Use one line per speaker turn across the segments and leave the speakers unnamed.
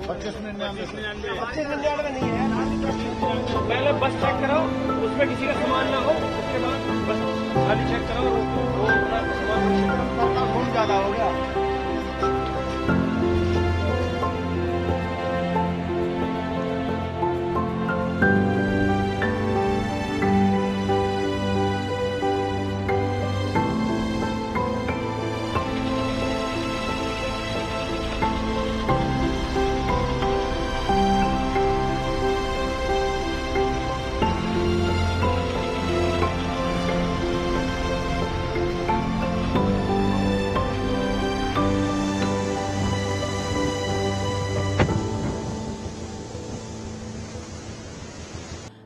25 minute में
25 minute में नहीं है।
पहले बस चेक कराओ, उसमें किसी का सामान ना हो, उसके बाद बस खाली चेक कराओ, वो अपना सामान
बहुत ज्यादा हो गया।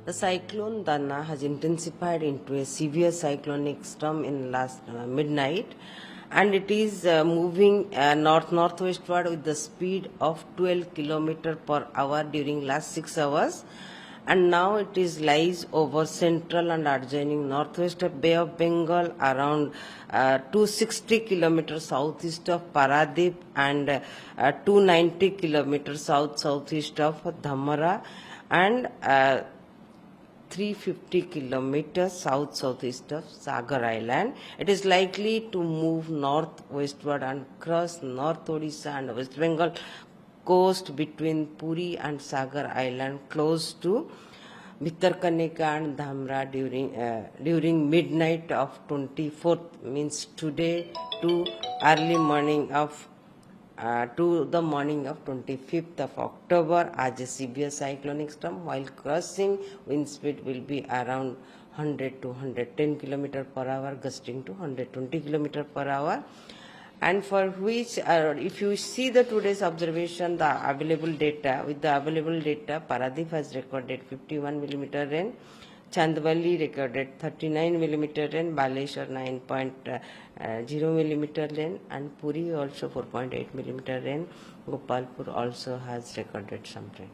The cyclone Dana has intensified into a severe cyclonic storm in last midnight, and it is moving north-northwestward with the speed of 12 kilometers per hour during last 6 hours. And now it is lies over central and adjoining northwest of Bay of Bengal, around 260 kilometers southeast of Paradip and 290 kilometers southeast of Dhamra, and 350 kilometers southeast of Sagar Island. It is likely to move northwestward and cross North Odisha and West Bengal coast between Puri and Sagar Island, close to Bhitarkanika and Dhamra during midnight of 24th, means today, to early morning of to the morning of 25th of October as a severe cyclonic storm. While crossing, wind speed will be around 100 to 110 km per hour, gusting to 120 km per hour. And for which, if you see the today's observation, the available data, with the available data, Paradip has recorded 51 millimeter rain, Chandwali recorded 39 millimeter rain, Baleshwar 9.0 millimeter rain, and Puri also 4.8 millimeter rain. Gopalpur also has recorded some rain.